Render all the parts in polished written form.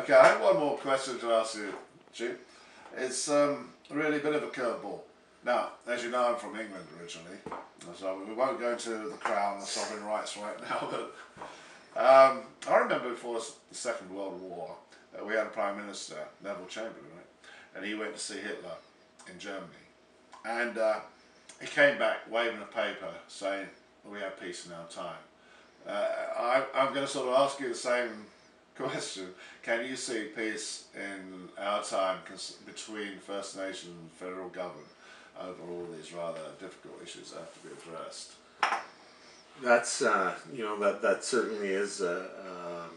Okay, I have one more question to ask you, Chief. It's really a bit of a curveball. Now, as you know, I'm from England originally, so we won't go into the Crown and sovereign rights right now, but I remember before the Second World War, we had a Prime Minister, Neville Chamberlain, right? And he went to see Hitler in Germany. And he came back waving a paper saying, we have peace in our time. I'm going to sort of ask you the same question. Can you see peace in our time between First Nations and federal government over all these rather difficult issues that have to be addressed? That's that certainly is a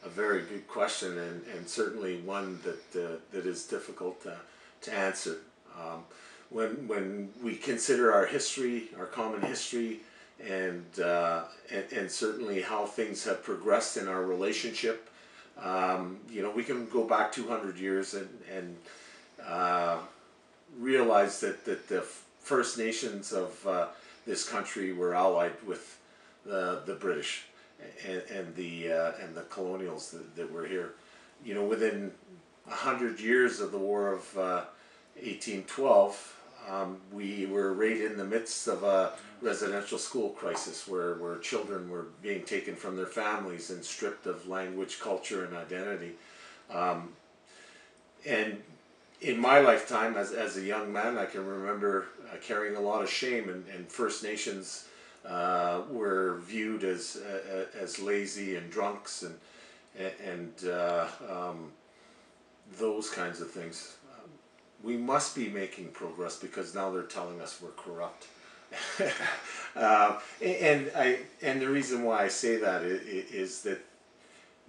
very good question, and certainly one that is difficult to answer. When we consider our history, our common history, and certainly how things have progressed in our relationship, we can go back 200 years and realize that the First Nations of this country were allied with the British and the colonials that were here. Within 100 years of the War of 1812, we were right in the midst of a residential school crisis where children were being taken from their families and stripped of language, culture, and identity. And in my lifetime, as a young man, I can remember carrying a lot of shame, and First Nations were viewed as lazy and drunks and those kinds of things. We must be making progress because now they're telling us we're corrupt. And the reason why I say that is that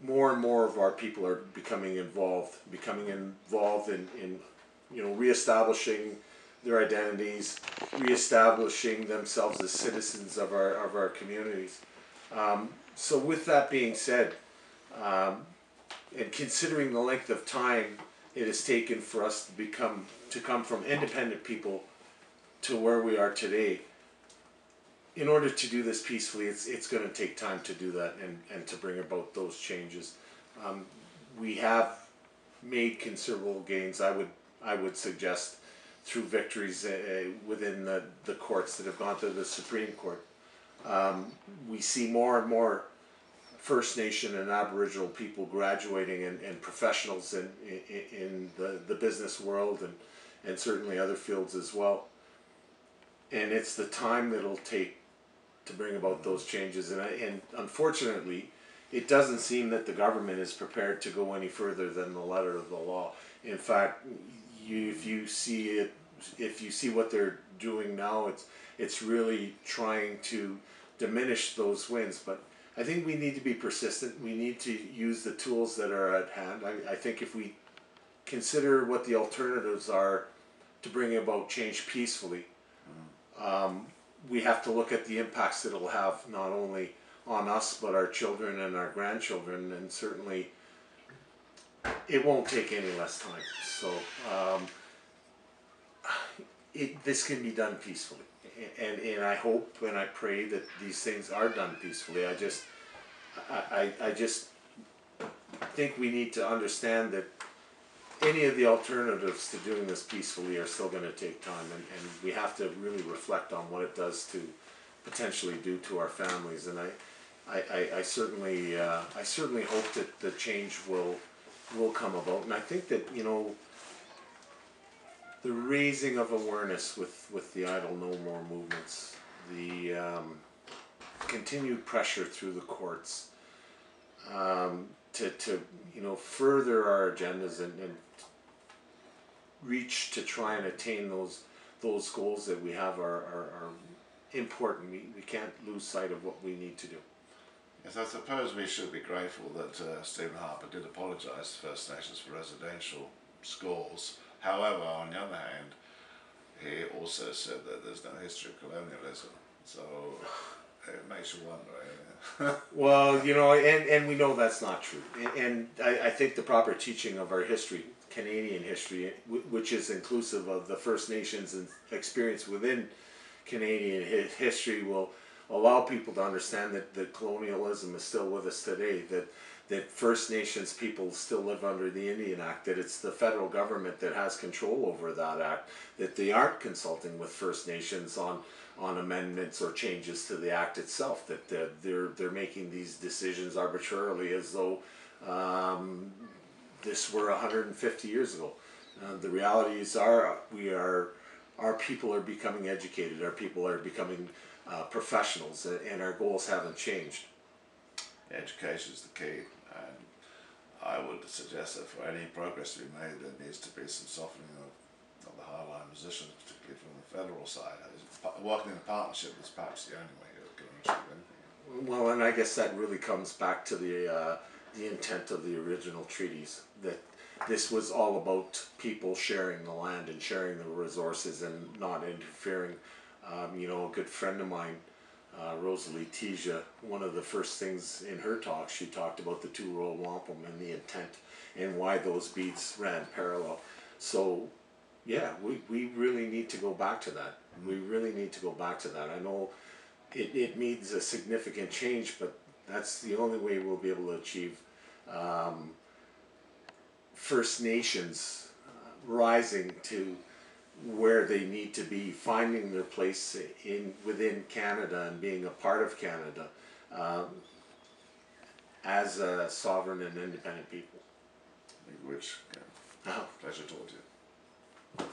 more and more of our people are becoming involved in reestablishing their identities, reestablishing themselves as citizens of our communities. So with that being said, and considering the length of time it has taken for us to come from independent people to where we are today, in order to do this peacefully, it's going to take time to do that and to bring about those changes. We have made considerable gains, I would suggest, through victories within the courts that have gone to the Supreme Court. We see more and more First Nation and Aboriginal people graduating and professionals in the business world and certainly other fields as well. And it's the time that it'll take to bring about those changes. And unfortunately, it doesn't seem that the government is prepared to go any further than the letter of the law. In fact, if you see what they're doing now, it's really trying to diminish those wins. But I think we need to be persistent. We need to use the tools that are at hand. I think if we consider what the alternatives are to bring about change peacefully, we have to look at the impacts that it'll have not only on us but our children and our grandchildren, and certainly it won't take any less time. So this can be done peacefully, and I hope and I pray that these things are done peacefully. I just think we need to understand that any of the alternatives to doing this peacefully are still going to take time, and we have to really reflect on what it does to potentially do to our families. And I certainly hope that the change will come about. And I think that the raising of awareness with the Idle No More movements, the continued pressure through the courts to further our agendas and reach to try and attain those goals that we have are important. We can't lose sight of what we need to do. Yes, I suppose we should be grateful that Stephen Harper did apologise to First Nations for residential schools. However, on the other hand, he also said that there's no history of colonialism. So it makes you wonder. Well, and we know that's not true. And I think the proper teaching of our history, Canadian history, which is inclusive of the First Nations and experience within Canadian history, will allow people to understand that colonialism is still with us today, that First Nations people still live under the Indian Act, that it's the federal government that has control over that act, that they aren't consulting with First Nations on amendments or changes to the act itself, that they're making these decisions arbitrarily as though this were 150 years ago. The realities are our people are becoming educated, our people are becoming professionals, and our goals haven't changed. Education is the key, and I would suggest that for any progress to be made, there needs to be some softening of the hardline position, particularly from the federal side. Working in a partnership is perhaps the only way you're going to achieve anything. Well, and I guess that really comes back to the intent of the original treaties, that this was all about people sharing the land and sharing the resources and not interfering. You know, a good friend of mine, Rosalie Tija, one of the first things in her talk, she talked about the two royal wampum and the intent and why those beads ran parallel. So yeah, we really need to go back to that. We really need to go back to that. I know it needs a significant change, but that's the only way we'll be able to achieve First Nations rising to where they need to be, finding their place within Canada and being a part of Canada as a sovereign and independent people. Which, pleasure talking to you.